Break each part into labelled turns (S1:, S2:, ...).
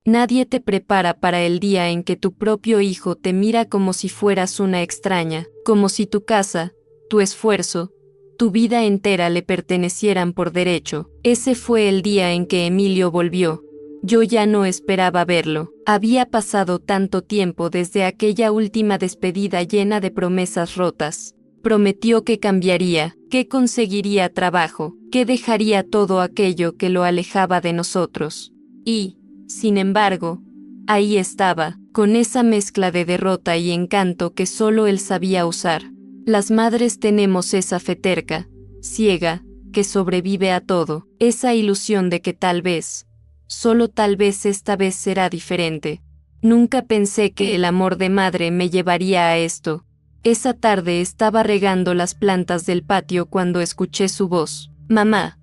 S1: Nadie te prepara para el día en que tu propio hijo te mira como si fueras una extraña, como si tu casa, tu esfuerzo, tu vida entera le pertenecieran por derecho. Ese fue el día en que Emilio volvió. Yo ya no esperaba verlo. Había pasado tanto tiempo desde aquella última despedida llena de promesas rotas. Prometió que cambiaría, que conseguiría trabajo, que dejaría todo aquello que lo alejaba de nosotros. Y, sin embargo, ahí estaba, con esa mezcla de derrota y encanto que solo él sabía usar. Las madres tenemos esa fe terca, ciega, que sobrevive a todo, esa ilusión de que tal vez, solo tal vez esta vez será diferente. Nunca pensé que el amor de madre me llevaría a esto. Esa tarde estaba regando las plantas del patio cuando escuché su voz. «Mamá»,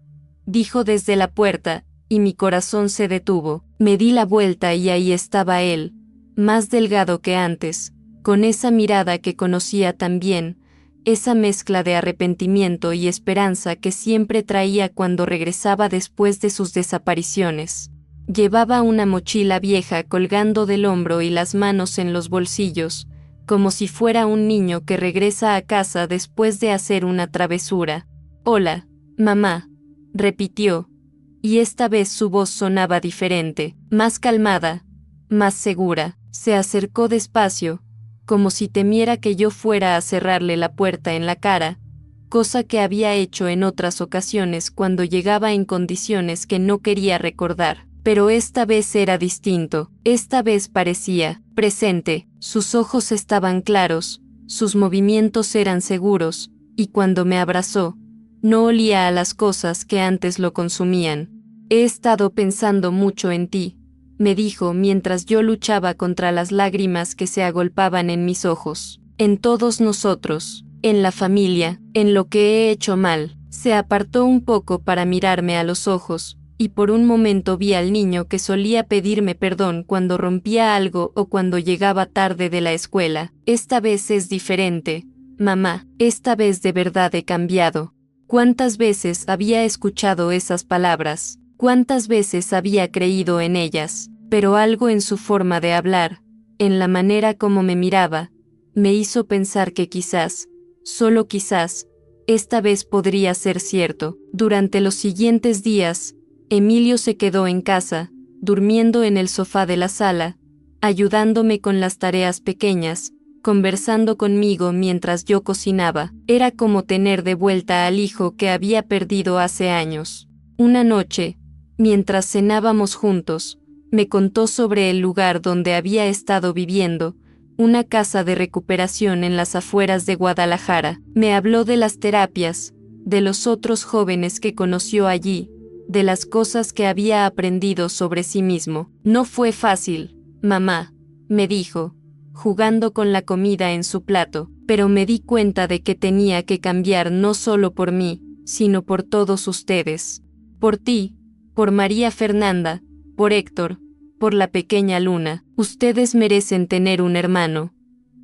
S1: dijo desde la puerta, y mi corazón se detuvo. Me di la vuelta y ahí estaba él, más delgado que antes, con esa mirada que conocía tan bien, esa mezcla de arrepentimiento y esperanza que siempre traía cuando regresaba después de sus desapariciones. Llevaba una mochila vieja colgando del hombro y las manos en los bolsillos, como si fuera un niño que regresa a casa después de hacer una travesura. «Hola, mamá», repitió, y esta vez su voz sonaba diferente, más calmada, más segura. Se acercó despacio, como si temiera que yo fuera a cerrarle la puerta en la cara, cosa que había hecho en otras ocasiones cuando llegaba en condiciones que no quería recordar. Pero esta vez era distinto, esta vez parecía presente, sus ojos estaban claros, sus movimientos eran seguros, y cuando me abrazó, no olía a las cosas que antes lo consumían. «He estado pensando mucho en ti», me dijo mientras yo luchaba contra las lágrimas que se agolpaban en mis ojos. «En todos nosotros, en la familia, en lo que he hecho mal». Se apartó un poco para mirarme a los ojos, y por un momento vi al niño que solía pedirme perdón cuando rompía algo o cuando llegaba tarde de la escuela. «Esta vez es diferente, mamá, esta vez de verdad he cambiado». ¿Cuántas veces había escuchado esas palabras? ¿Cuántas veces había creído en ellas? Pero algo en su forma de hablar, en la manera como me miraba, me hizo pensar que quizás, solo quizás, esta vez podría ser cierto. Durante los siguientes días, Emilio se quedó en casa, durmiendo en el sofá de la sala, ayudándome con las tareas pequeñas, conversando conmigo mientras yo cocinaba. Era como tener de vuelta al hijo que había perdido hace años. Una noche, mientras cenábamos juntos, me contó sobre el lugar donde había estado viviendo, una casa de recuperación en las afueras de Guadalajara. Me habló de las terapias, de los otros jóvenes que conoció allí, de las cosas que había aprendido sobre sí mismo. «No fue fácil, mamá», me dijo, jugando con la comida en su plato, «pero me di cuenta de que tenía que cambiar no solo por mí, sino por todos ustedes. Por ti, por María Fernanda, por Héctor, por la pequeña Luna. Ustedes merecen tener un hermano,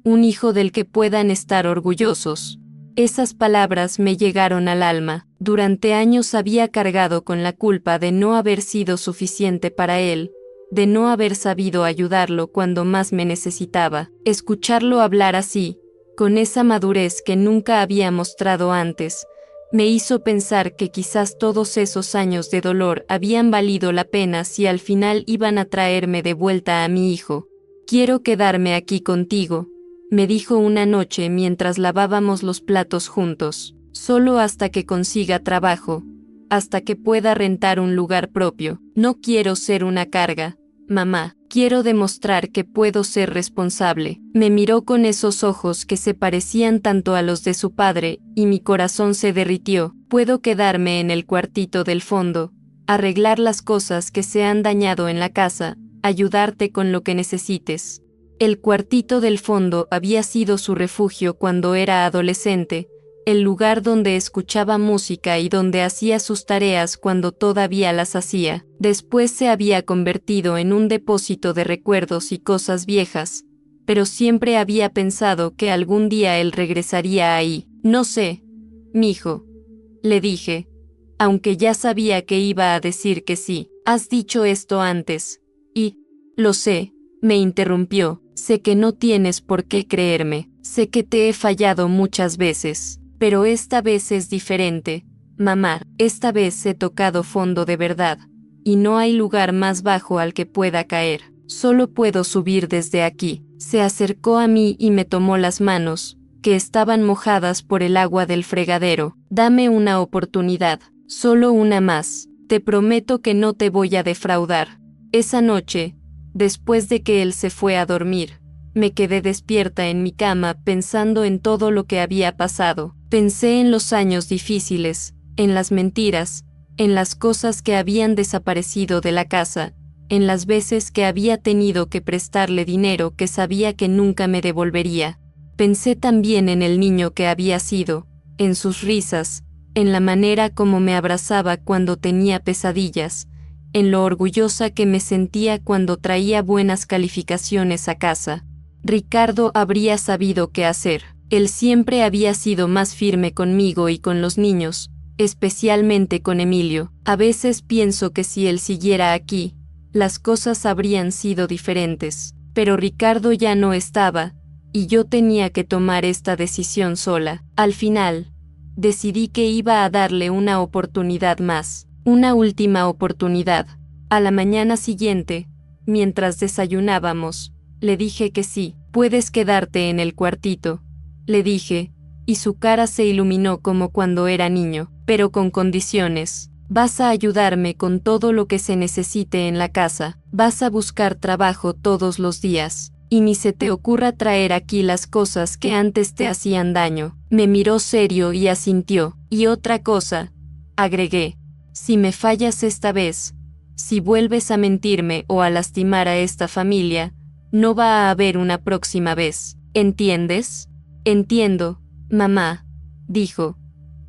S1: un hijo del que puedan estar orgullosos». Esas palabras me llegaron al alma. Durante años había cargado con la culpa de no haber sido suficiente para él, de no haber sabido ayudarlo cuando más me necesitaba. Escucharlo hablar así, con esa madurez que nunca había mostrado antes, me hizo pensar que quizás todos esos años de dolor habían valido la pena si al final iban a traerme de vuelta a mi hijo. «Quiero quedarme aquí contigo», me dijo una noche mientras lavábamos los platos juntos, «solo hasta que consiga trabajo, hasta que pueda rentar un lugar propio. No quiero ser una carga, mamá, quiero demostrar que puedo ser responsable». Me miró con esos ojos que se parecían tanto a los de su padre, y mi corazón se derritió. «Puedo quedarme en el cuartito del fondo, arreglar las cosas que se han dañado en la casa, ayudarte con lo que necesites». El cuartito del fondo había sido su refugio cuando era adolescente, el lugar donde escuchaba música y donde hacía sus tareas cuando todavía las hacía. Después se había convertido en un depósito de recuerdos y cosas viejas, pero siempre había pensado que algún día él regresaría ahí. «No sé, mijo», le dije, aunque ya sabía que iba a decir que sí. «Has dicho esto antes, y Lo sé, me interrumpió, sé que no tienes por qué creerme, sé que te he fallado muchas veces, pero esta vez es diferente, mamá, esta vez he tocado fondo de verdad, y no hay lugar más bajo al que pueda caer, solo puedo subir desde aquí. Se acercó a mí y me tomó las manos, que estaban mojadas por el agua del fregadero. Dame una oportunidad, solo una más, te prometo que no te voy a defraudar. Esa noche, después de que él se fue a dormir, me quedé despierta en mi cama pensando en todo lo que había pasado. Pensé en los años difíciles, en las mentiras, en las cosas que habían desaparecido de la casa, en las veces que había tenido que prestarle dinero que sabía que nunca me devolvería. Pensé también en el niño que había sido, en sus risas, en la manera como me abrazaba cuando tenía pesadillas, en lo orgullosa que me sentía cuando traía buenas calificaciones a casa. Ricardo habría sabido qué hacer. Él siempre había sido más firme conmigo y con los niños, especialmente con Emilio. A veces pienso que si él siguiera aquí, las cosas habrían sido diferentes, pero Ricardo ya no estaba, y yo tenía que tomar esta decisión sola. Al final, decidí que iba a darle una oportunidad más, una última oportunidad. A la mañana siguiente, mientras desayunábamos, le dije que sí, puedes quedarte en el cuartito, le dije, y su cara se iluminó como cuando era niño, pero con condiciones. Vas a ayudarme con todo lo que se necesite en la casa, vas a buscar trabajo todos los días, y ni se te ocurra traer aquí las cosas que antes te hacían daño. Me miró serio y asintió. Y otra cosa, agregué, si me fallas esta vez, si vuelves a mentirme o a lastimar a esta familia, no va a haber una próxima vez. ¿Entiendes? Entiendo, mamá, dijo,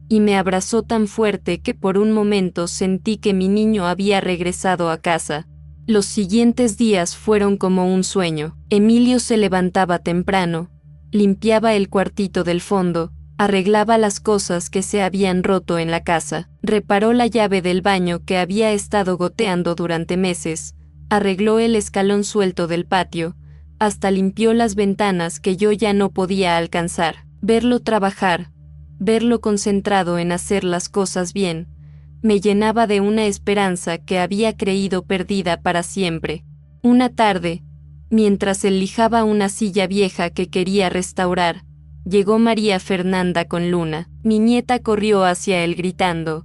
S1: y me abrazó tan fuerte que por un momento sentí que mi niño había regresado a casa. Los siguientes días fueron como un sueño. Emilio se levantaba temprano, limpiaba el cuartito del fondo, arreglaba las cosas que se habían roto en la casa, reparó la llave del baño que había estado goteando durante meses, arregló el escalón suelto del patio, hasta limpió las ventanas que yo ya no podía alcanzar. Verlo trabajar, verlo concentrado en hacer las cosas bien, me llenaba de una esperanza que había creído perdida para siempre. Una tarde, mientras él lijaba una silla vieja que quería restaurar, llegó María Fernanda con Luna. Mi nieta corrió hacia él gritando,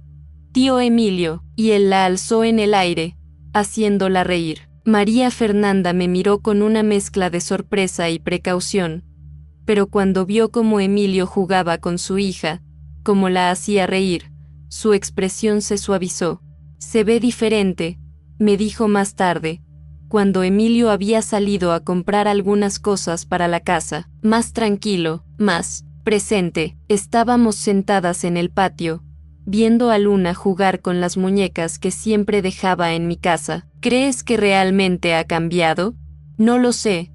S1: «Tío Emilio», y él la alzó en el aire, haciéndola reír. María Fernanda me miró con una mezcla de sorpresa y precaución, pero cuando vio cómo Emilio jugaba con su hija, cómo la hacía reír, su expresión se suavizó. «Se ve diferente», me dijo más tarde, cuando Emilio había salido a comprar algunas cosas para la casa, más tranquilo, más presente. Estábamos sentadas en el patio, viendo a Luna jugar con las muñecas que siempre dejaba en mi casa. «¿Crees que realmente ha cambiado?» «No lo sé»,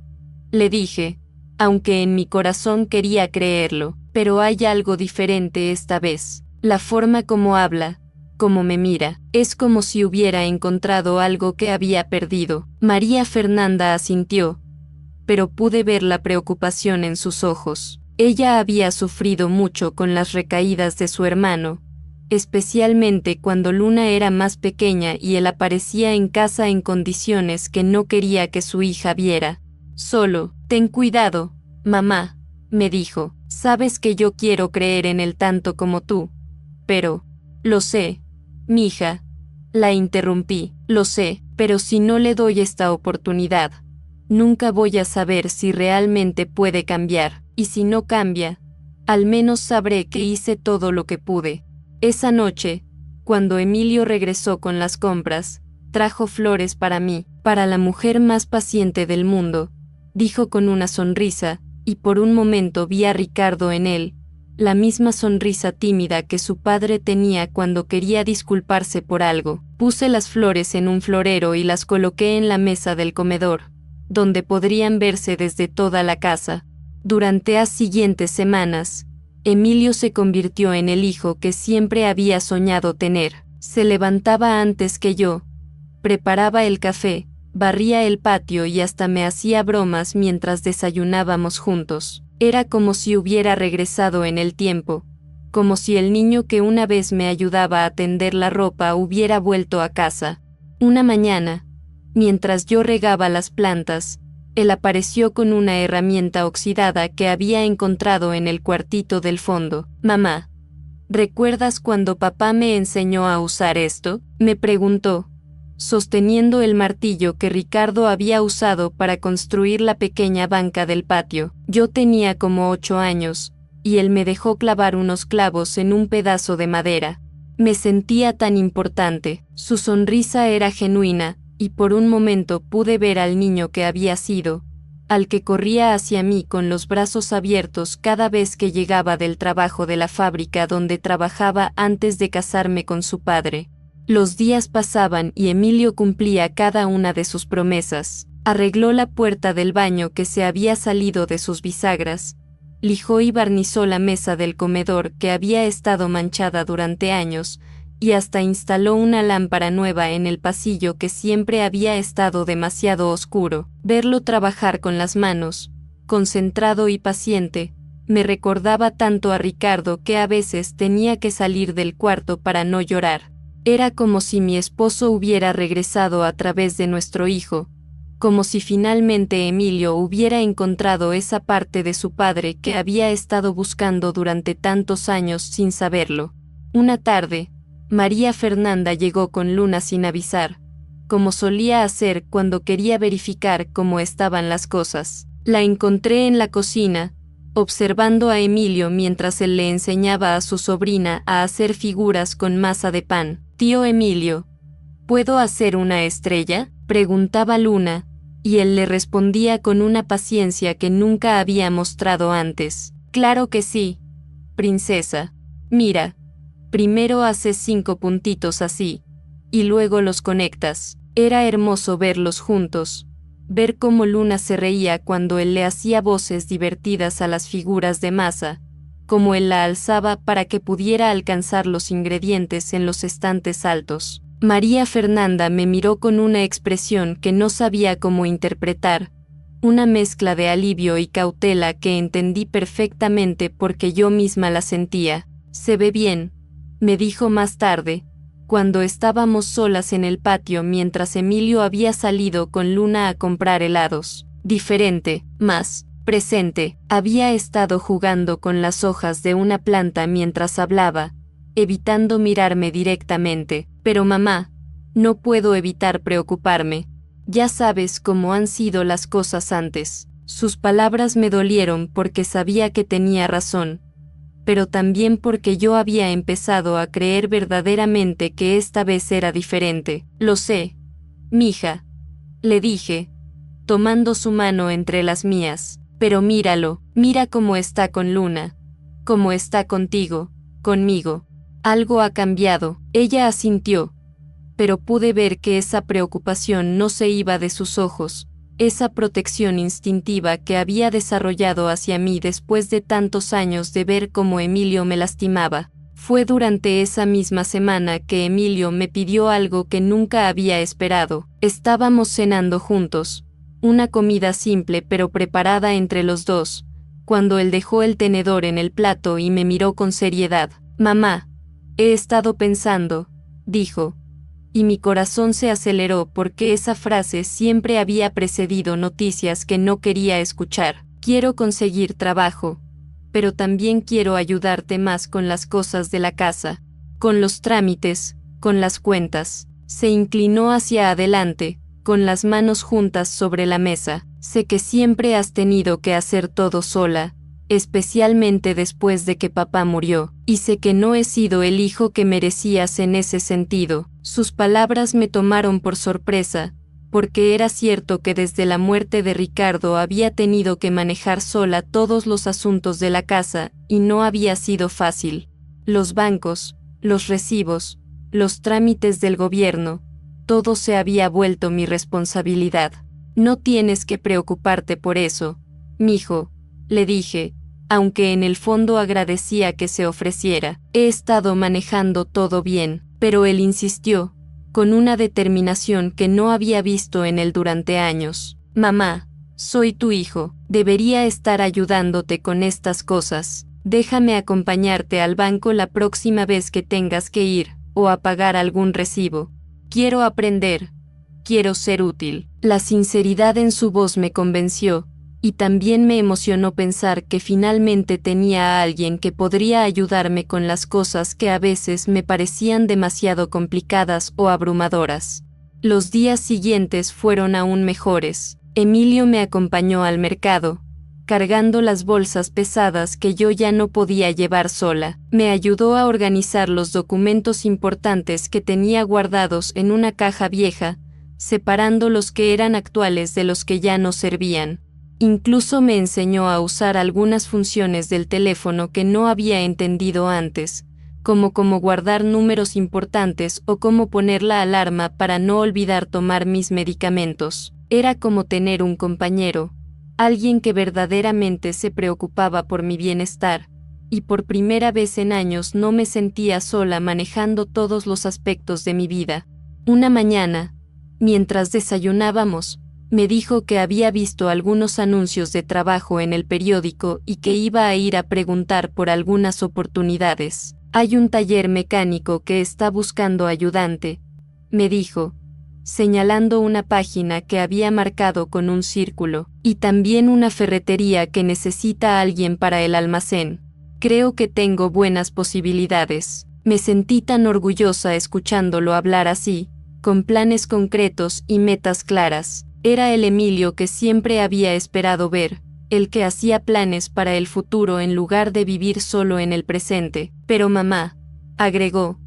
S1: le dije, aunque en mi corazón quería creerlo, pero hay algo diferente esta vez. La forma como habla, como me mira, es como si hubiera encontrado algo que había perdido. María Fernanda asintió, pero pude ver la preocupación en sus ojos. Ella había sufrido mucho con las recaídas de su hermano, especialmente cuando Luna era más pequeña y él aparecía en casa en condiciones que no quería que su hija viera. «Solo, ten cuidado, mamá», me dijo, «sabes que yo quiero creer en él tanto como tú, pero...». «Lo sé, mija», la interrumpí, «lo sé, pero si no le doy esta oportunidad, nunca voy a saber si realmente puede cambiar, y si no cambia, al menos sabré que hice todo lo que pude». Esa noche, cuando Emilio regresó con las compras, trajo flores para mí, para la mujer más paciente del mundo, dijo con una sonrisa, y por un momento vi a Ricardo en él, la misma sonrisa tímida que su padre tenía cuando quería disculparse por algo. Puse las flores en un florero y las coloqué en la mesa del comedor, donde podrían verse desde toda la casa. Durante las siguientes semanas, Emilio se convirtió en el hijo que siempre había soñado tener. Se levantaba antes que yo, preparaba el café, barría el patio y hasta me hacía bromas mientras desayunábamos juntos. Era como si hubiera regresado en el tiempo, como si el niño que una vez me ayudaba a tender la ropa hubiera vuelto a casa. Una mañana, mientras yo regaba las plantas, él apareció con una herramienta oxidada que había encontrado en el cuartito del fondo. «Mamá, ¿recuerdas cuando papá me enseñó a usar esto?», me preguntó, sosteniendo el martillo que Ricardo había usado para construir la pequeña banca del patio. Yo tenía como 8 años, y él me dejó clavar unos clavos en un pedazo de madera. Me sentía tan importante, su sonrisa era genuina, y por un momento pude ver al niño que había sido, al que corría hacia mí con los brazos abiertos cada vez que llegaba del trabajo de la fábrica donde trabajaba antes de casarme con su padre. Los días pasaban y Emilio cumplía cada una de sus promesas. Arregló la puerta del baño que se había salido de sus bisagras, lijó y barnizó la mesa del comedor que había estado manchada durante años, y hasta instaló una lámpara nueva en el pasillo que siempre había estado demasiado oscuro. Verlo trabajar con las manos, concentrado y paciente, me recordaba tanto a Ricardo que a veces tenía que salir del cuarto para no llorar. Era como si mi esposo hubiera regresado a través de nuestro hijo, como si finalmente Emilio hubiera encontrado esa parte de su padre que había estado buscando durante tantos años sin saberlo. Una tarde, María Fernanda llegó con Luna sin avisar, como solía hacer cuando quería verificar cómo estaban las cosas. La encontré en la cocina, observando a Emilio mientras él le enseñaba a su sobrina a hacer figuras con masa de pan. «Tío Emilio, ¿puedo hacer una estrella?», preguntaba Luna, y él le respondía con una paciencia que nunca había mostrado antes. «Claro que sí, princesa. Mira, primero haces 5 puntitos así, y luego los conectas». Era hermoso verlos juntos, ver cómo Luna se reía cuando él le hacía voces divertidas a las figuras de masa, cómo él la alzaba para que pudiera alcanzar los ingredientes en los estantes altos. María Fernanda me miró con una expresión que no sabía cómo interpretar, una mezcla de alivio y cautela que entendí perfectamente porque yo misma la sentía. «Se ve bien», me dijo más tarde, cuando estábamos solas en el patio mientras Emilio había salido con Luna a comprar helados. Diferente, más presente, había estado jugando con las hojas de una planta mientras hablaba, evitando mirarme directamente. «Pero mamá, no puedo evitar preocuparme. Ya sabes cómo han sido las cosas antes». Sus palabras me dolieron porque sabía que tenía razón, pero también porque yo había empezado a creer verdaderamente que esta vez era diferente. «Lo sé, mija», le dije, tomando su mano entre las mías, «pero míralo, mira cómo está con Luna, cómo está contigo, conmigo. Algo ha cambiado». Ella asintió, pero pude ver que esa preocupación no se iba de sus ojos, esa protección instintiva que había desarrollado hacia mí después de tantos años de ver cómo Emilio me lastimaba. Fue durante esa misma semana que Emilio me pidió algo que nunca había esperado. Estábamos cenando juntos, una comida simple pero preparada entre los dos, cuando él dejó el tenedor en el plato y me miró con seriedad. «Mamá, he estado pensando», dijo, y mi corazón se aceleró porque esa frase siempre había precedido noticias que no quería escuchar. «Quiero conseguir trabajo, pero también quiero ayudarte más con las cosas de la casa, con los trámites, con las cuentas». Se inclinó hacia adelante, con las manos juntas sobre la mesa. «Sé que siempre has tenido que hacer todo sola, especialmente después de que papá murió, y sé que no he sido el hijo que merecías en ese sentido». Sus palabras me tomaron por sorpresa, porque era cierto que desde la muerte de Ricardo había tenido que manejar sola todos los asuntos de la casa, y no había sido fácil. Los bancos, los recibos, los trámites del gobierno, todo se había vuelto mi responsabilidad. «No tienes que preocuparte por eso, mijo», le dije, aunque en el fondo agradecía que se ofreciera. «He estado manejando todo bien». Pero él insistió, con una determinación que no había visto en él durante años. Mamá, soy tu hijo, debería estar ayudándote con estas cosas. Déjame acompañarte al banco la próxima vez que tengas que ir, o a pagar algún recibo. Quiero aprender. Quiero ser útil. La sinceridad en su voz me convenció, y también me emocionó pensar que finalmente tenía a alguien que podría ayudarme con las cosas que a veces me parecían demasiado complicadas o abrumadoras. Los días siguientes fueron aún mejores. Emilio me acompañó al mercado, cargando las bolsas pesadas que yo ya no podía llevar sola. Me ayudó a organizar los documentos importantes que tenía guardados en una caja vieja, separando los que eran actuales de los que ya no servían. Incluso me enseñó a usar algunas funciones del teléfono que no había entendido antes, como cómo guardar números importantes o cómo poner la alarma para no olvidar tomar mis medicamentos. Era como tener un compañero, alguien que verdaderamente se preocupaba por mi bienestar, y por primera vez en años no me sentía sola manejando todos los aspectos de mi vida. Una mañana, mientras desayunábamos, me dijo que había visto algunos anuncios de trabajo en el periódico y que iba a ir a preguntar por algunas oportunidades. Hay un taller mecánico que está buscando ayudante, me dijo, señalando una página que había marcado con un círculo, y también una ferretería que necesita a alguien para el almacén. Creo que tengo buenas posibilidades. Me sentí tan orgullosa escuchándolo hablar así, con planes concretos y metas claras. Era el Emilio que siempre había esperado ver, el que hacía planes para el futuro en lugar de vivir solo en el presente. Pero mamá, agregó,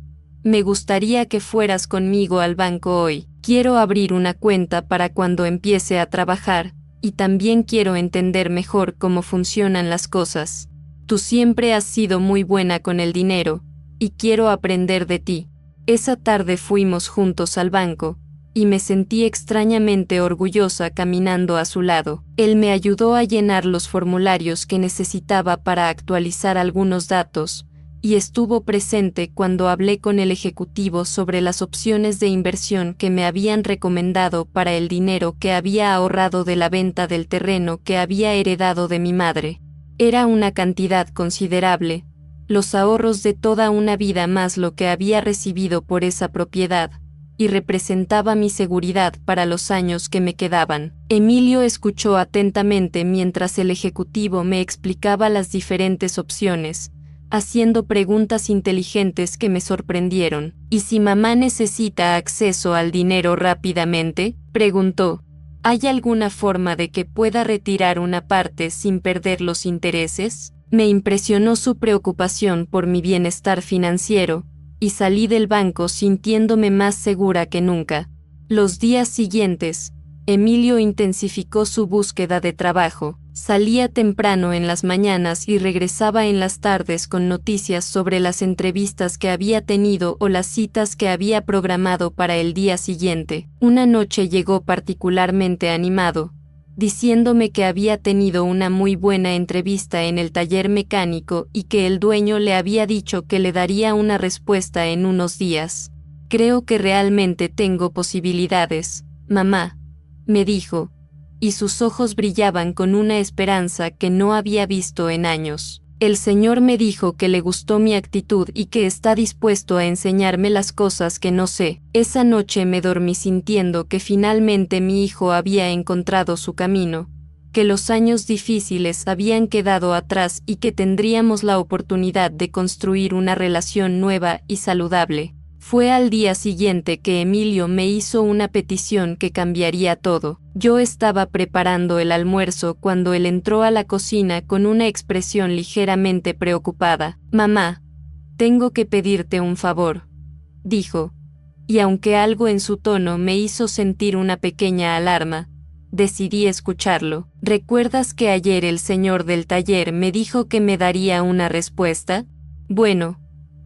S1: me gustaría que fueras conmigo al banco hoy. Quiero abrir una cuenta para cuando empiece a trabajar, y también quiero entender mejor cómo funcionan las cosas. Tú siempre has sido muy buena con el dinero, y quiero aprender de ti. Esa tarde fuimos juntos al banco, y me sentí extrañamente orgullosa caminando a su lado. Él me ayudó a llenar los formularios que necesitaba para actualizar algunos datos, y estuvo presente cuando hablé con el ejecutivo sobre las opciones de inversión que me habían recomendado para el dinero que había ahorrado de la venta del terreno que había heredado de mi madre. Era una cantidad considerable, los ahorros de toda una vida más lo que había recibido por esa propiedad, y representaba mi seguridad para los años que me quedaban. Emilio escuchó atentamente mientras el ejecutivo me explicaba las diferentes opciones, haciendo preguntas inteligentes que me sorprendieron. ¿Y si mamá necesita acceso al dinero rápidamente?, preguntó. ¿Hay alguna forma de que pueda retirar una parte sin perder los intereses? Me impresionó su preocupación por mi bienestar financiero, y salí del banco sintiéndome más segura que nunca. Los días siguientes, Emilio intensificó su búsqueda de trabajo. Salía temprano en las mañanas y regresaba en las tardes con noticias sobre las entrevistas que había tenido o las citas que había programado para el día siguiente. Una noche llegó particularmente animado, diciéndome que había tenido una muy buena entrevista en el taller mecánico y que el dueño le había dicho que le daría una respuesta en unos días. Creo que realmente tengo posibilidades, mamá, me dijo, y sus ojos brillaban con una esperanza que no había visto en años. El Señor me dijo que le gustó mi actitud y que está dispuesto a enseñarme las cosas que no sé. Esa noche me dormí sintiendo que finalmente mi hijo había encontrado su camino, que los años difíciles habían quedado atrás y que tendríamos la oportunidad de construir una relación nueva y saludable. Fue al día siguiente que Emilio me hizo una petición que cambiaría todo. Yo estaba preparando el almuerzo cuando él entró a la cocina con una expresión ligeramente preocupada. Mamá, tengo que pedirte un favor, dijo, y aunque algo en su tono me hizo sentir una pequeña alarma, decidí escucharlo. ¿Recuerdas que ayer el señor del taller me dijo que me daría una respuesta? Bueno,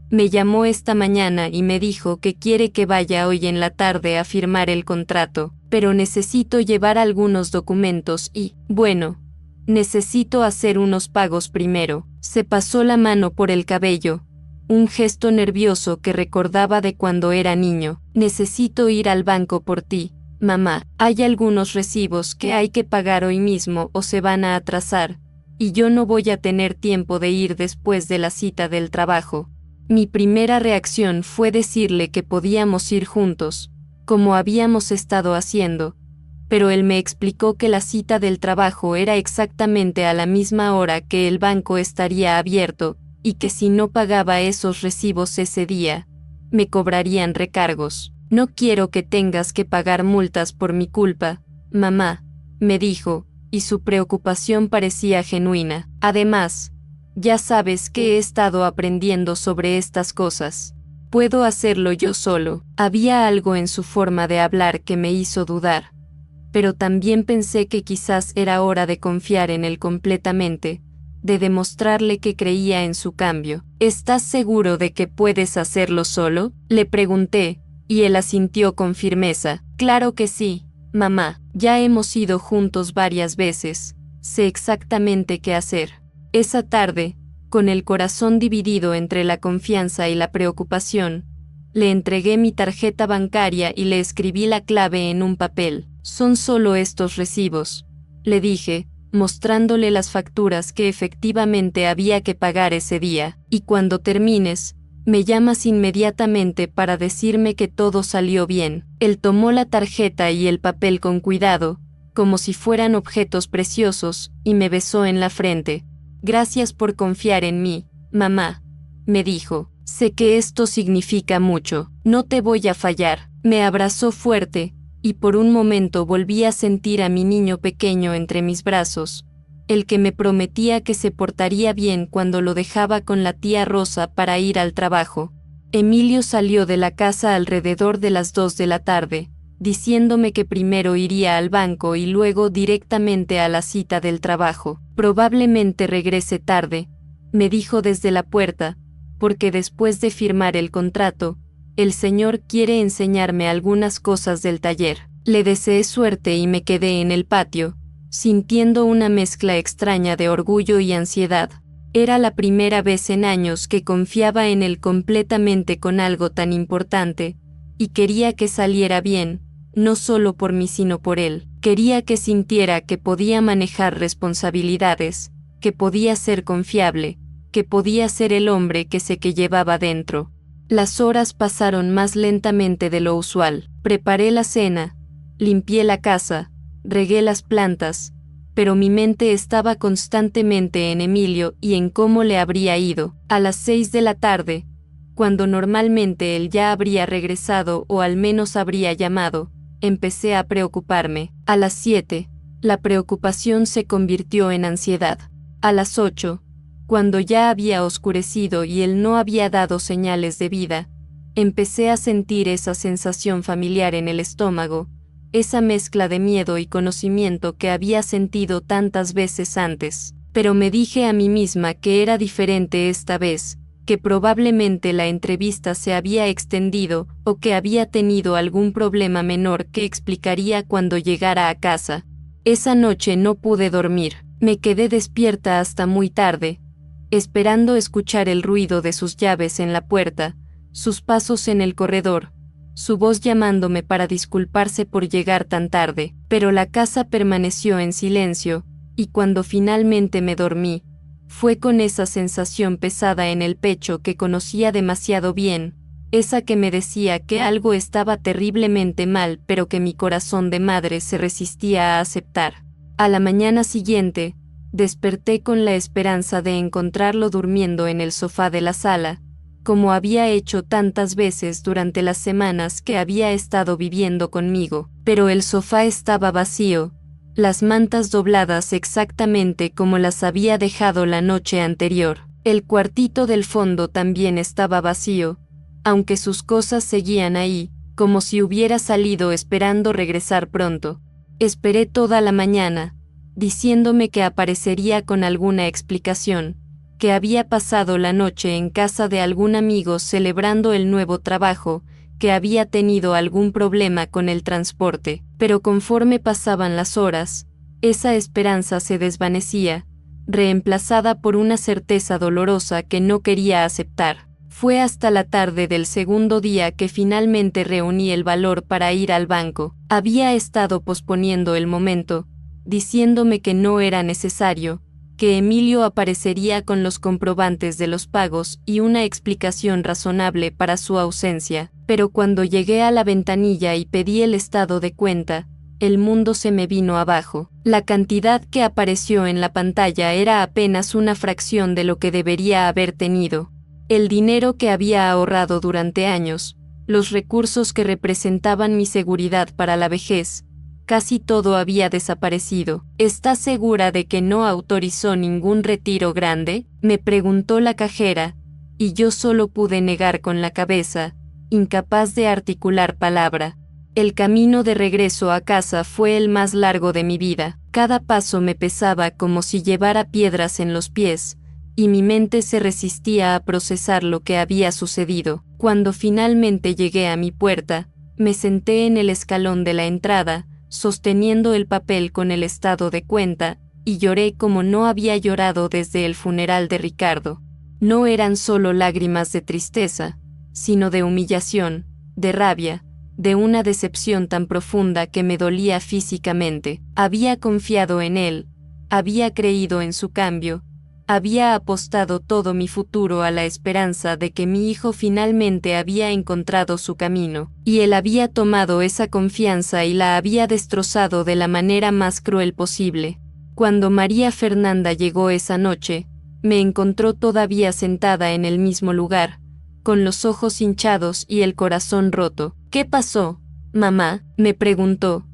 S1: me llamó esta mañana y me dijo que quiere que vaya hoy en la tarde a firmar el contrato, pero necesito llevar algunos documentos y, bueno, necesito hacer unos pagos primero. Se pasó la mano por el cabello, un gesto nervioso que recordaba de cuando era niño. Necesito ir al banco por ti, mamá. Hay algunos recibos que hay que pagar hoy mismo o se van a atrasar, y yo no voy a tener tiempo de ir después de la cita del trabajo. Mi primera reacción fue decirle que podíamos ir juntos, como habíamos estado haciendo, pero él me explicó que la cita del trabajo era exactamente a la misma hora que el banco estaría abierto, y que si no pagaba esos recibos ese día, me cobrarían recargos. No quiero que tengas que pagar multas por mi culpa, mamá, me dijo, y su preocupación parecía genuina. Además, ya sabes que he estado aprendiendo sobre estas cosas. Puedo hacerlo yo solo. Había algo en su forma de hablar que me hizo dudar, pero también pensé que quizás era hora de confiar en él completamente, de demostrarle que creía en su cambio. ¿Estás seguro de que puedes hacerlo solo?, le pregunté, y él asintió con firmeza. Claro que sí, mamá, ya hemos ido juntos varias veces, sé exactamente qué hacer. Esa tarde, con el corazón dividido entre la confianza y la preocupación, le entregué mi tarjeta bancaria y le escribí la clave en un papel. Son solo estos recibos, le dije, mostrándole las facturas que efectivamente había que pagar ese día, y cuando termines, me llamas inmediatamente para decirme que todo salió bien. Él tomó la tarjeta y el papel con cuidado, como si fueran objetos preciosos, y me besó en la frente. Gracias por confiar en mí, mamá, me dijo. Sé que esto significa mucho, no te voy a fallar. Me abrazó fuerte, y por un momento volví a sentir a mi niño pequeño entre mis brazos, el que me prometía que se portaría bien cuando lo dejaba con la tía Rosa para ir al trabajo. Emilio salió de la casa alrededor de las 2 de la tarde, diciéndome que primero iría al banco y luego directamente a la cita del trabajo. Probablemente regrese tarde, me dijo desde la puerta, porque después de firmar el contrato, el señor quiere enseñarme algunas cosas del taller. Le deseé suerte y me quedé en el patio, sintiendo una mezcla extraña de orgullo y ansiedad. Era la primera vez en años que confiaba en él completamente con algo tan importante, y quería que saliera bien, no solo por mí sino por él. Quería que sintiera que podía manejar responsabilidades, que podía ser confiable, que podía ser el hombre que sé que llevaba dentro. Las horas pasaron más lentamente de lo usual. Preparé la cena, limpié la casa, regué las plantas, pero mi mente estaba constantemente en Emilio y en cómo le habría ido. A las 6 de la tarde, cuando normalmente él ya habría regresado o al menos habría llamado, empecé a preocuparme. A las 7, la preocupación se convirtió en ansiedad. A las 8, cuando ya había oscurecido y él no había dado señales de vida, empecé a sentir esa sensación familiar en el estómago, esa mezcla de miedo y conocimiento que había sentido tantas veces antes. Pero me dije a mí misma que era diferente esta vez, que probablemente la entrevista se había extendido o que había tenido algún problema menor que explicaría cuando llegara a casa. Esa noche no pude dormir, me quedé despierta hasta muy tarde, esperando escuchar el ruido de sus llaves en la puerta, sus pasos en el corredor, su voz llamándome para disculparse por llegar tan tarde, pero la casa permaneció en silencio, y cuando finalmente me dormí, fue con esa sensación pesada en el pecho que conocía demasiado bien, esa que me decía que algo estaba terriblemente mal pero que mi corazón de madre se resistía a aceptar. A la mañana siguiente, desperté con la esperanza de encontrarlo durmiendo en el sofá de la sala, como había hecho tantas veces durante las semanas que había estado viviendo conmigo, pero el sofá estaba vacío, las mantas dobladas exactamente como las había dejado la noche anterior. El cuartito del fondo también estaba vacío, aunque sus cosas seguían ahí, como si hubiera salido esperando regresar pronto. Esperé toda la mañana, diciéndome que aparecería con alguna explicación, que había pasado la noche en casa de algún amigo celebrando el nuevo trabajo, que había tenido algún problema con el transporte, pero conforme pasaban las horas, esa esperanza se desvanecía, reemplazada por una certeza dolorosa que no quería aceptar. Fue hasta la tarde del segundo día que finalmente reuní el valor para ir al banco. Había estado posponiendo el momento, diciéndome que no era necesario, que Emilio aparecería con los comprobantes de los pagos y una explicación razonable para su ausencia. Pero cuando llegué a la ventanilla y pedí el estado de cuenta, el mundo se me vino abajo. La cantidad que apareció en la pantalla era apenas una fracción de lo que debería haber tenido. El dinero que había ahorrado durante años, los recursos que representaban mi seguridad para la vejez, casi todo había desaparecido. ¿Estás segura de que no autorizó ningún retiro grande?, me preguntó la cajera, y yo solo pude negar con la cabeza, incapaz de articular palabra. El camino de regreso a casa fue el más largo de mi vida. Cada paso me pesaba como si llevara piedras en los pies, y mi mente se resistía a procesar lo que había sucedido. Cuando finalmente llegué a mi puerta, me senté en el escalón de la entrada, sosteniendo el papel con el estado de cuenta, y lloré como no había llorado desde el funeral de Ricardo. No eran solo lágrimas de tristeza, sino de humillación, de rabia, de una decepción tan profunda que me dolía físicamente. Había confiado en él, había creído en su cambio, había apostado todo mi futuro a la esperanza de que mi hijo finalmente había encontrado su camino, y él había tomado esa confianza y la había destrozado de la manera más cruel posible. Cuando María Fernanda llegó esa noche, me encontró todavía sentada en el mismo lugar, con los ojos hinchados y el corazón roto. «¿Qué pasó, mamá?», me preguntó,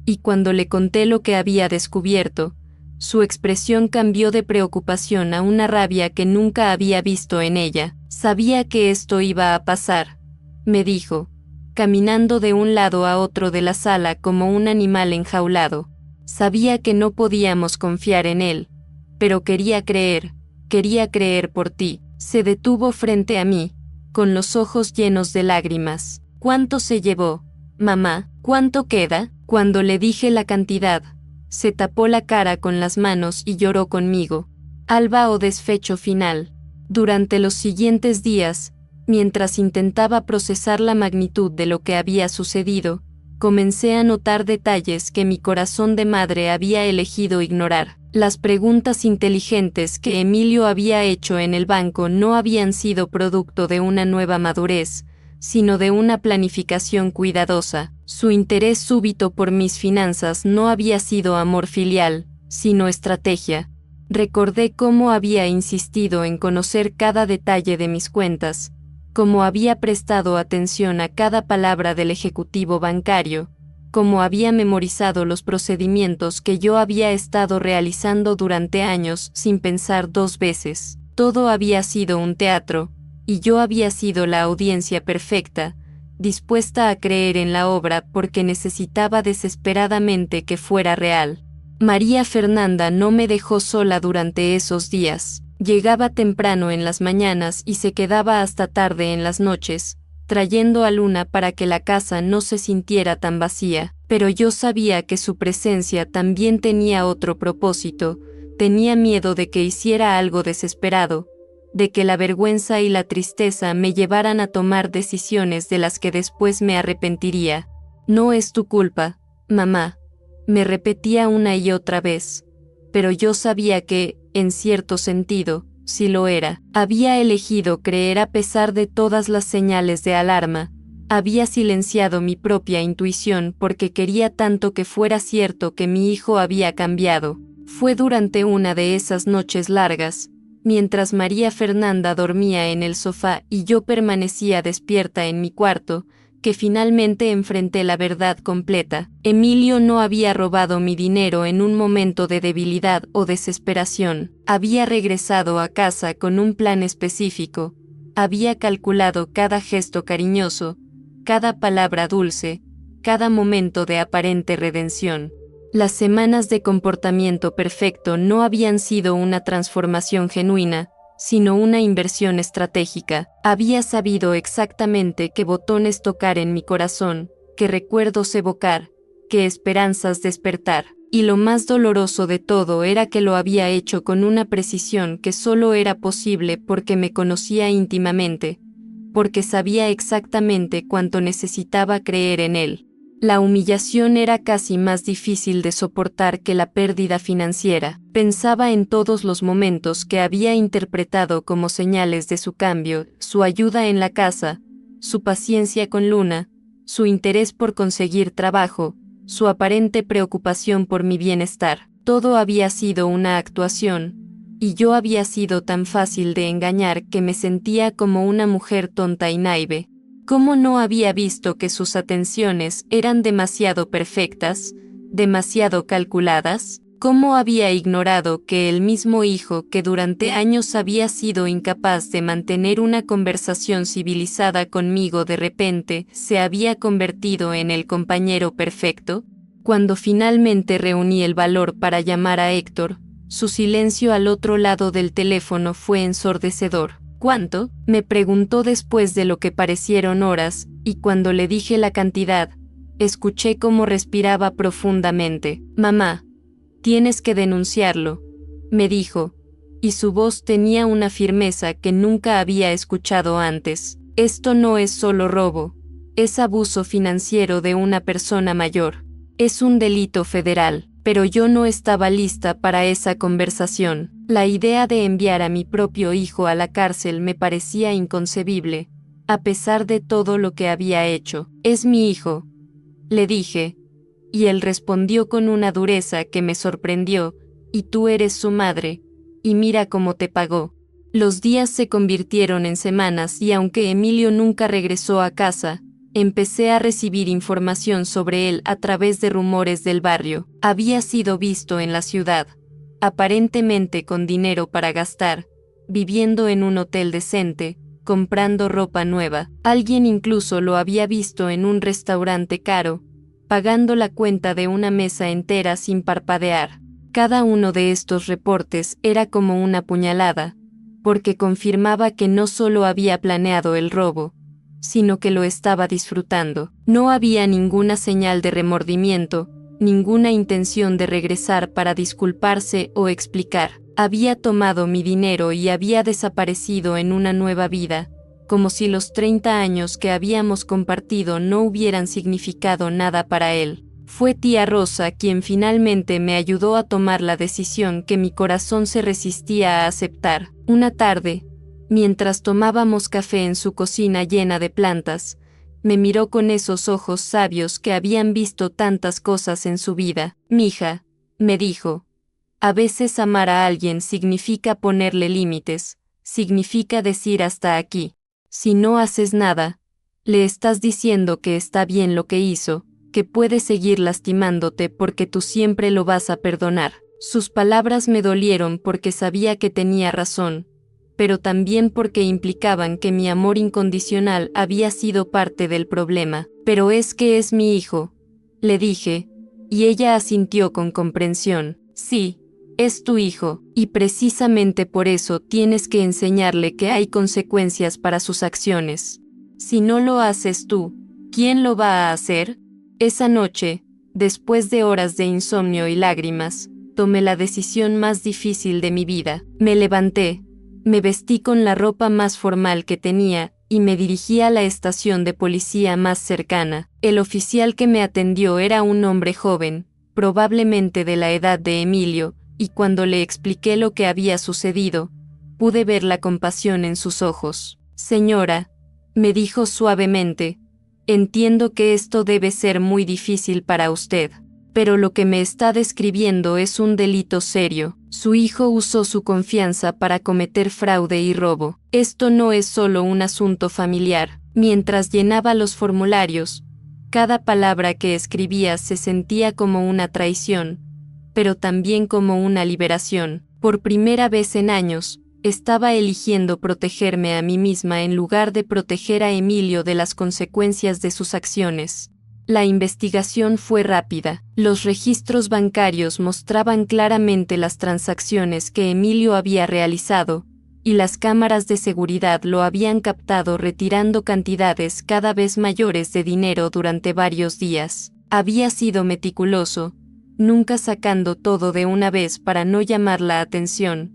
S1: y cuando le conté lo que había descubierto, su expresión cambió de preocupación a una rabia que nunca había visto en ella. «Sabía que esto iba a pasar», me dijo, caminando de un lado a otro de la sala como un animal enjaulado. «Sabía que no podíamos confiar en él, pero quería creer por ti». Se detuvo frente a mí, con los ojos llenos de lágrimas. «¿Cuánto se llevó, mamá? ¿Cuánto queda?». Cuando le dije la cantidad, se tapó la cara con las manos y lloró conmigo. Alba o desfecho final. Durante los siguientes días, mientras intentaba procesar la magnitud de lo que había sucedido, comencé a notar detalles que mi corazón de madre había elegido ignorar. Las preguntas inteligentes que Emilio había hecho en el banco no habían sido producto de una nueva madurez, sino de una planificación cuidadosa. Su interés súbito por mis finanzas no había sido amor filial, sino estrategia. Recordé cómo había insistido en conocer cada detalle de mis cuentas, cómo había prestado atención a cada palabra del ejecutivo bancario, cómo había memorizado los procedimientos que yo había estado realizando durante años sin pensar dos veces. Todo había sido un teatro, y yo había sido la audiencia perfecta, dispuesta a creer en la obra porque necesitaba desesperadamente que fuera real. María Fernanda no me dejó sola durante esos días. Llegaba temprano en las mañanas y se quedaba hasta tarde en las noches, trayendo a Luna para que la casa no se sintiera tan vacía. Pero yo sabía que su presencia también tenía otro propósito. Tenía miedo de que hiciera algo desesperado, de que la vergüenza y la tristeza me llevaran a tomar decisiones de las que después me arrepentiría. «No es tu culpa, mamá», me repetía una y otra vez, pero yo sabía que, en cierto sentido, sí lo era. Había elegido creer a pesar de todas las señales de alarma. Había silenciado mi propia intuición porque quería tanto que fuera cierto que mi hijo había cambiado. Fue durante una de esas noches largas, mientras María Fernanda dormía en el sofá y yo permanecía despierta en mi cuarto, que finalmente enfrenté la verdad completa. Emilio no había robado mi dinero en un momento de debilidad o desesperación. Había regresado a casa con un plan específico. Había calculado cada gesto cariñoso, cada palabra dulce, cada momento de aparente redención. Las semanas de comportamiento perfecto no habían sido una transformación genuina, sino una inversión estratégica. Había sabido exactamente qué botones tocar en mi corazón, qué recuerdos evocar, qué esperanzas despertar. Y lo más doloroso de todo era que lo había hecho con una precisión que solo era posible porque me conocía íntimamente, porque sabía exactamente cuánto necesitaba creer en él. La humillación era casi más difícil de soportar que la pérdida financiera. Pensaba en todos los momentos que había interpretado como señales de su cambio, su ayuda en la casa, su paciencia con Luna, su interés por conseguir trabajo, su aparente preocupación por mi bienestar. Todo había sido una actuación, y yo había sido tan fácil de engañar que me sentía como una mujer tonta y naive. ¿Cómo no había visto que sus atenciones eran demasiado perfectas, demasiado calculadas? ¿Cómo había ignorado que el mismo hijo que durante años había sido incapaz de mantener una conversación civilizada conmigo de repente se había convertido en el compañero perfecto? Cuando finalmente reuní el valor para llamar a Héctor, su silencio al otro lado del teléfono fue ensordecedor. ¿Cuánto?, me preguntó después de lo que parecieron horas, y cuando le dije la cantidad, escuché cómo respiraba profundamente. Mamá, tienes que denunciarlo, me dijo, y su voz tenía una firmeza que nunca había escuchado antes. Esto no es solo robo, es abuso financiero de una persona mayor. Es un delito federal. Pero yo no estaba lista para esa conversación. La idea de enviar a mi propio hijo a la cárcel me parecía inconcebible, a pesar de todo lo que había hecho. Es mi hijo, le dije, y él respondió con una dureza que me sorprendió, y tú eres su madre, y mira cómo te pagó. Los días se convirtieron en semanas y aunque Emilio nunca regresó a casa, empecé a recibir información sobre él a través de rumores del barrio. Había sido visto en la ciudad, aparentemente con dinero para gastar, viviendo en un hotel decente, comprando ropa nueva. Alguien incluso lo había visto en un restaurante caro, pagando la cuenta de una mesa entera sin parpadear. Cada uno de estos reportes era como una puñalada, porque confirmaba que no solo había planeado el robo, sino que lo estaba disfrutando. No había ninguna señal de remordimiento, ninguna intención de regresar para disculparse o explicar. Había tomado mi dinero y había desaparecido en una nueva vida, como si los 30 años que habíamos compartido no hubieran significado nada para él. Fue tía Rosa quien finalmente me ayudó a tomar la decisión que mi corazón se resistía a aceptar. Una tarde, mientras tomábamos café en su cocina llena de plantas, me miró con esos ojos sabios que habían visto tantas cosas en su vida. Mija, me dijo, a veces amar a alguien significa ponerle límites, significa decir hasta aquí. Si no haces nada, le estás diciendo que está bien lo que hizo, que puede seguir lastimándote porque tú siempre lo vas a perdonar. Sus palabras me dolieron porque sabía que tenía razón, pero también porque implicaban que mi amor incondicional había sido parte del problema. Pero es que es mi hijo, le dije, y ella asintió con comprensión. Sí, es tu hijo, y precisamente por eso tienes que enseñarle que hay consecuencias para sus acciones. Si no lo haces tú, ¿quién lo va a hacer? Esa noche, después de horas de insomnio y lágrimas, tomé la decisión más difícil de mi vida. Me levanté, me vestí con la ropa más formal que tenía, y me dirigí a la estación de policía más cercana. El oficial que me atendió era un hombre joven, probablemente de la edad de Emilio, y cuando le expliqué lo que había sucedido, pude ver la compasión en sus ojos. Señora, me dijo suavemente, entiendo que esto debe ser muy difícil para usted, pero lo que me está describiendo es un delito serio. Su hijo usó su confianza para cometer fraude y robo. Esto no es solo un asunto familiar. Mientras llenaba los formularios, cada palabra que escribía se sentía como una traición, pero también como una liberación. Por primera vez en años, estaba eligiendo protegerme a mí misma en lugar de proteger a Emilio de las consecuencias de sus acciones. La investigación fue rápida. Los registros bancarios mostraban claramente las transacciones que Emilio había realizado, y las cámaras de seguridad lo habían captado retirando cantidades cada vez mayores de dinero durante varios días. Había sido meticuloso, nunca sacando todo de una vez para no llamar la atención,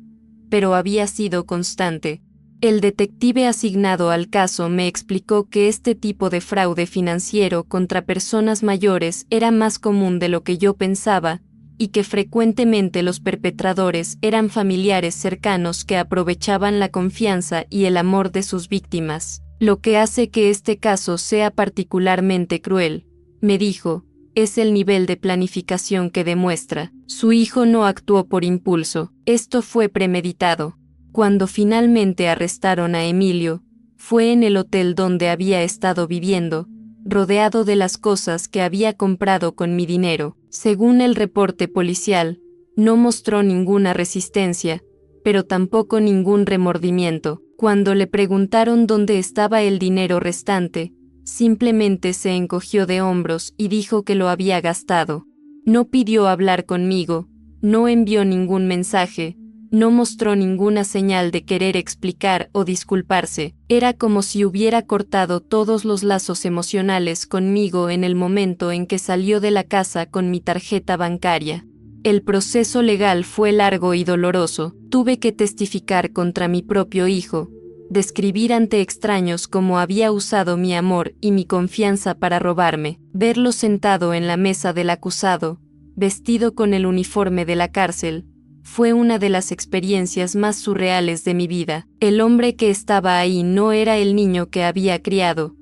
S1: pero había sido constante. El detective asignado al caso me explicó que este tipo de fraude financiero contra personas mayores era más común de lo que yo pensaba, y que frecuentemente los perpetradores eran familiares cercanos que aprovechaban la confianza y el amor de sus víctimas. Lo que hace que este caso sea particularmente cruel, me dijo, es el nivel de planificación que demuestra. Su hijo no actuó por impulso, esto fue premeditado. Cuando finalmente arrestaron a Emilio, fue en el hotel donde había estado viviendo, rodeado de las cosas que había comprado con mi dinero. Según el reporte policial, no mostró ninguna resistencia, pero tampoco ningún remordimiento. Cuando le preguntaron dónde estaba el dinero restante, simplemente se encogió de hombros y dijo que lo había gastado. No pidió hablar conmigo, no envió ningún mensaje, no mostró ninguna señal de querer explicar o disculparse. Era como si hubiera cortado todos los lazos emocionales conmigo en el momento en que salió de la casa con mi tarjeta bancaria. El proceso legal fue largo y doloroso. Tuve que testificar contra mi propio hijo, describir ante extraños cómo había usado mi amor y mi confianza para robarme, verlo sentado en la mesa del acusado, vestido con el uniforme de la cárcel. Fue una de las experiencias más surreales de mi vida. El hombre que estaba ahí no era el niño que había criado,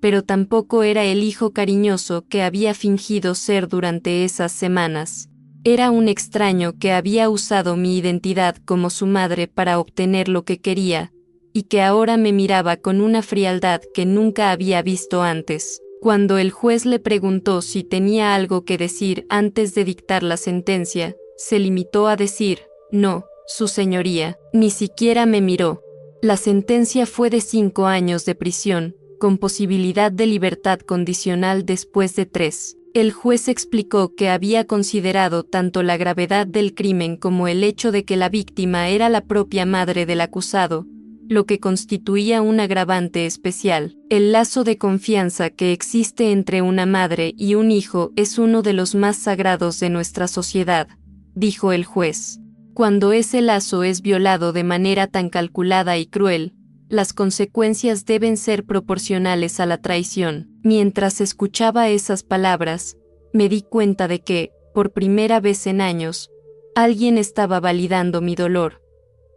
S1: pero tampoco era el hijo cariñoso que había fingido ser durante esas semanas. Era un extraño que había usado mi identidad como su madre para obtener lo que quería, y que ahora me miraba con una frialdad que nunca había visto antes. Cuando el juez le preguntó si tenía algo que decir antes de dictar la sentencia, se limitó a decir, no, su señoría, ni siquiera me miró. La sentencia fue de 5 años de prisión, con posibilidad de libertad condicional después de 3. El juez explicó que había considerado tanto la gravedad del crimen como el hecho de que la víctima era la propia madre del acusado, lo que constituía un agravante especial. El lazo de confianza que existe entre una madre y un hijo es uno de los más sagrados de nuestra sociedad, dijo el juez. Cuando ese lazo es violado de manera tan calculada y cruel, las consecuencias deben ser proporcionales a la traición. Mientras escuchaba esas palabras, me di cuenta de que, por primera vez en años, alguien estaba validando mi dolor,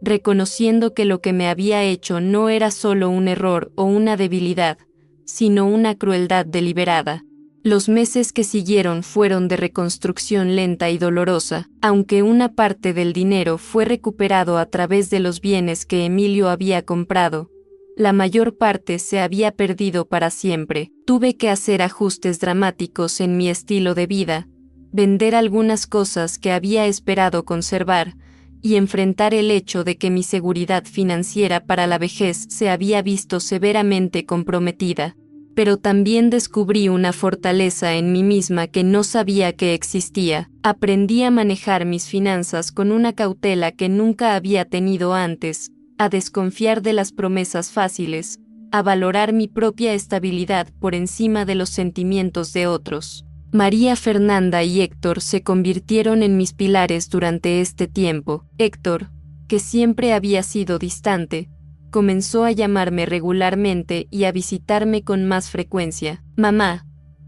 S1: reconociendo que lo que me había hecho no era solo un error o una debilidad, sino una crueldad deliberada. Los meses que siguieron fueron de reconstrucción lenta y dolorosa, aunque una parte del dinero fue recuperado a través de los bienes que Emilio había comprado. La mayor parte se había perdido para siempre. Tuve que hacer ajustes dramáticos en mi estilo de vida, vender algunas cosas que había esperado conservar, y enfrentar el hecho de que mi seguridad financiera para la vejez se había visto severamente comprometida. Pero también descubrí una fortaleza en mí misma que no sabía que existía. Aprendí a manejar mis finanzas con una cautela que nunca había tenido antes, a desconfiar de las promesas fáciles, a valorar mi propia estabilidad por encima de los sentimientos de otros. María Fernanda y Héctor se convirtieron en mis pilares durante este tiempo. Héctor, que siempre había sido distante, comenzó a llamarme regularmente y a visitarme con más frecuencia. Mamá,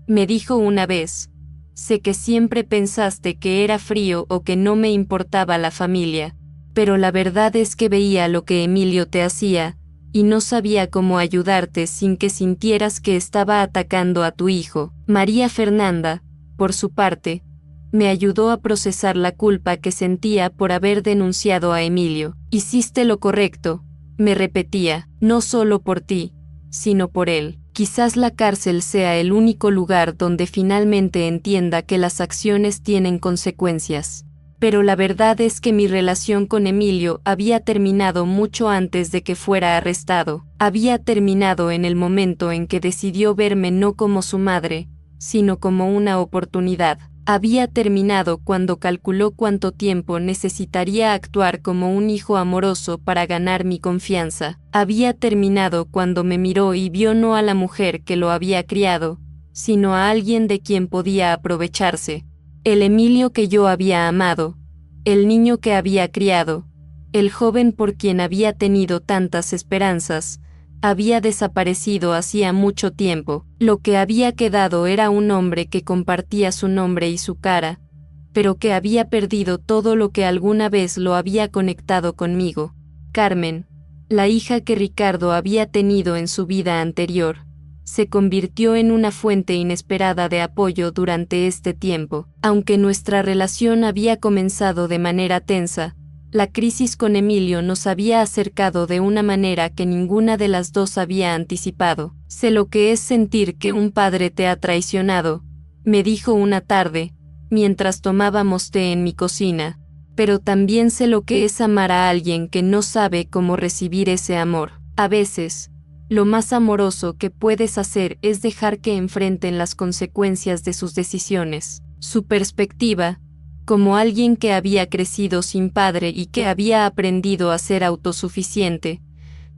S1: me dijo una vez, sé que siempre pensaste que era frío o que no me importaba la familia, pero la verdad es que veía lo que Emilio te hacía, y no sabía cómo ayudarte sin que sintieras que estaba atacando a tu hijo. María Fernanda, por su parte, me ayudó a procesar la culpa que sentía por haber denunciado a Emilio. Hiciste lo correcto, me repetía, no solo por ti, sino por él. Quizás la cárcel sea el único lugar donde finalmente entienda que las acciones tienen consecuencias. Pero la verdad es que mi relación con Emilio había terminado mucho antes de que fuera arrestado. Había terminado en el momento en que decidió verme no como su madre, sino como una oportunidad. Había terminado cuando calculó cuánto tiempo necesitaría actuar como un hijo amoroso para ganar mi confianza. Había terminado cuando me miró y vio no a la mujer que lo había criado, sino a alguien de quien podía aprovecharse. El Emilio que yo había amado, el niño que había criado, El joven por quien había tenido tantas esperanzas, había desaparecido hacía mucho tiempo. Lo que había quedado era un hombre que compartía su nombre y su cara, pero que había perdido todo lo que alguna vez lo había conectado conmigo. Carmen, la hija que Ricardo había tenido en su vida anterior, se convirtió en una fuente inesperada de apoyo durante este tiempo. Aunque nuestra relación había comenzado de manera tensa, la crisis con Emilio nos había acercado de una manera que ninguna de las dos había anticipado. Sé lo que es sentir que un padre te ha traicionado, me dijo una tarde, mientras tomábamos té en mi cocina, pero también sé lo que es amar a alguien que no sabe cómo recibir ese amor. A veces, lo más amoroso que puedes hacer es dejar que enfrenten las consecuencias de sus decisiones. Su perspectiva, como alguien que había crecido sin padre y que había aprendido a ser autosuficiente,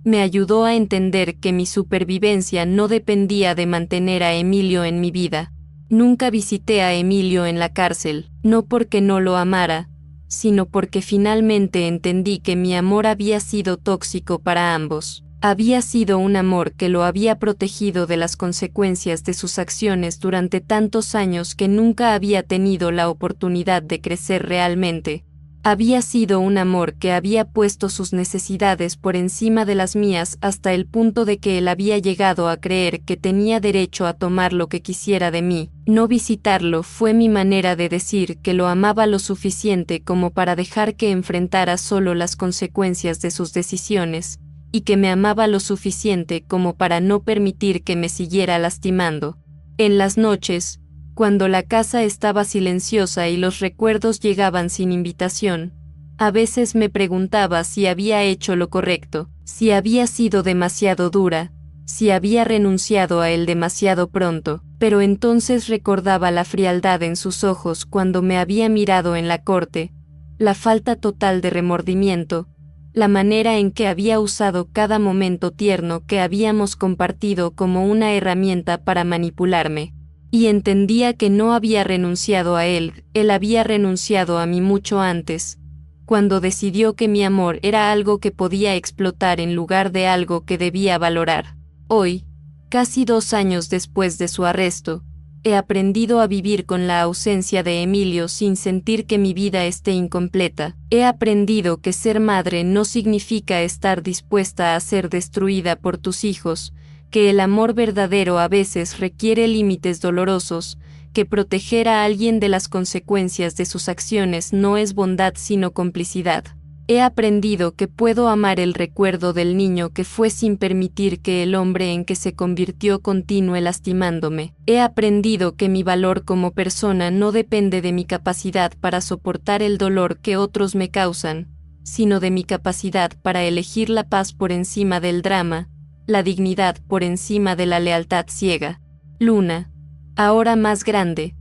S1: me ayudó a entender que mi supervivencia no dependía de mantener a Emilio en mi vida. Nunca visité a Emilio en la cárcel, no porque no lo amara, sino porque finalmente entendí que mi amor había sido tóxico para ambos. Había sido un amor que lo había protegido de las consecuencias de sus acciones durante tantos años que nunca había tenido la oportunidad de crecer realmente. Había sido un amor que había puesto sus necesidades por encima de las mías hasta el punto de que él había llegado a creer que tenía derecho a tomar lo que quisiera de mí. No visitarlo fue mi manera de decir que lo amaba lo suficiente como para dejar que enfrentara solo las consecuencias de sus decisiones, y que me amaba lo suficiente como para no permitir que me siguiera lastimando. En las noches, cuando la casa estaba silenciosa y los recuerdos llegaban sin invitación, a veces me preguntaba si había hecho lo correcto, si había sido demasiado dura, si había renunciado a él demasiado pronto, pero entonces recordaba la frialdad en sus ojos cuando me había mirado en la corte, la falta total de remordimiento, la manera en que había usado cada momento tierno que habíamos compartido como una herramienta para manipularme. Y entendía que no había renunciado a él había renunciado a mí mucho antes, cuando decidió que mi amor era algo que podía explotar en lugar de algo que debía valorar. Hoy, casi 2 años después de su arresto, he aprendido a vivir con la ausencia de Emilio sin sentir que mi vida esté incompleta. He aprendido que ser madre no significa estar dispuesta a ser destruida por tus hijos, que el amor verdadero a veces requiere límites dolorosos, que proteger a alguien de las consecuencias de sus acciones no es bondad sino complicidad. He aprendido que puedo amar el recuerdo del niño que fue sin permitir que el hombre en que se convirtió continúe lastimándome. He aprendido que mi valor como persona no depende de mi capacidad para soportar el dolor que otros me causan, sino de mi capacidad para elegir la paz por encima del drama, la dignidad por encima de la lealtad ciega. Luna, ahora más grande,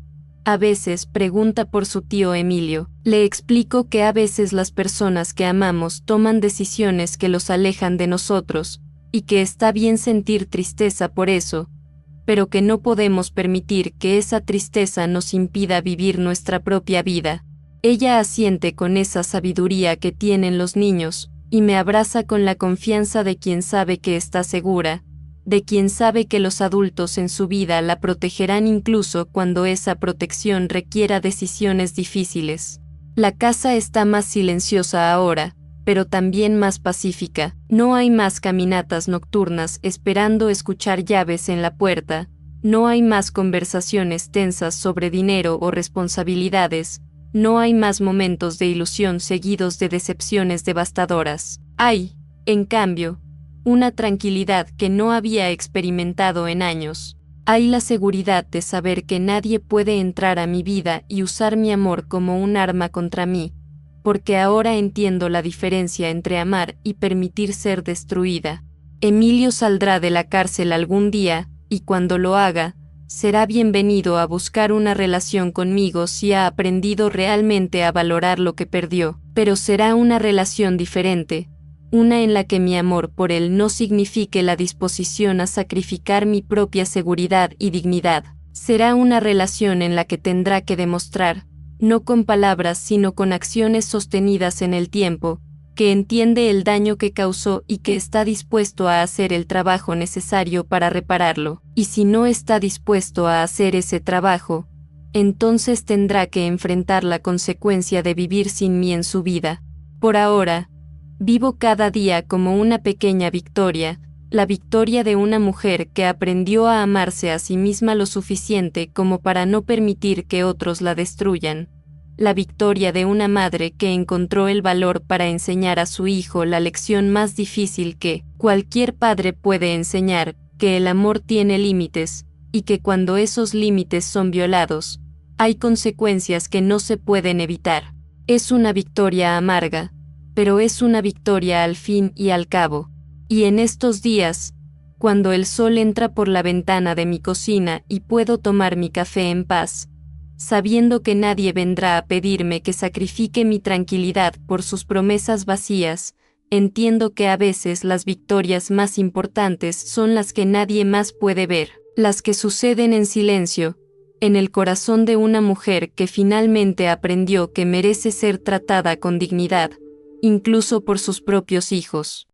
S1: a veces pregunta por su tío Emilio. Le explico que a veces las personas que amamos toman decisiones que los alejan de nosotros, y que está bien sentir tristeza por eso, pero que no podemos permitir que esa tristeza nos impida vivir nuestra propia vida. Ella asiente con esa sabiduría que tienen los niños, y me abraza con la confianza de quien sabe que está segura, de quien sabe que los adultos en su vida la protegerán incluso cuando esa protección requiera decisiones difíciles. La casa está más silenciosa ahora, pero también más pacífica. No hay más caminatas nocturnas esperando escuchar llaves en la puerta, no hay más conversaciones tensas sobre dinero o responsabilidades, no hay más momentos de ilusión seguidos de decepciones devastadoras. Hay, en cambio, una tranquilidad que no había experimentado en años. Hay la seguridad de saber que nadie puede entrar a mi vida y usar mi amor como un arma contra mí, porque ahora entiendo la diferencia entre amar y permitir ser destruida. Emilio saldrá de la cárcel algún día, y cuando lo haga, será bienvenido a buscar una relación conmigo si ha aprendido realmente a valorar lo que perdió, pero será una relación diferente, una en la que mi amor por él no signifique la disposición a sacrificar mi propia seguridad y dignidad. Será una relación en la que tendrá que demostrar, no con palabras sino con acciones sostenidas en el tiempo, que entiende el daño que causó y que está dispuesto a hacer el trabajo necesario para repararlo. Y si no está dispuesto a hacer ese trabajo, entonces tendrá que enfrentar la consecuencia de vivir sin mí en su vida. Por ahora, vivo cada día como una pequeña victoria, la victoria de una mujer que aprendió a amarse a sí misma lo suficiente como para no permitir que otros la destruyan. La victoria de una madre que encontró el valor para enseñar a su hijo la lección más difícil que cualquier padre puede enseñar, que el amor tiene límites, y que cuando esos límites son violados, hay consecuencias que no se pueden evitar. Es una victoria amarga, pero es una victoria al fin y al cabo. Y en estos días, cuando el sol entra por la ventana de mi cocina y puedo tomar mi café en paz, sabiendo que nadie vendrá a pedirme que sacrifique mi tranquilidad por sus promesas vacías, entiendo que a veces las victorias más importantes son las que nadie más puede ver, las que suceden en silencio, en el corazón de una mujer que finalmente aprendió que merece ser tratada con dignidad, incluso por sus propios hijos.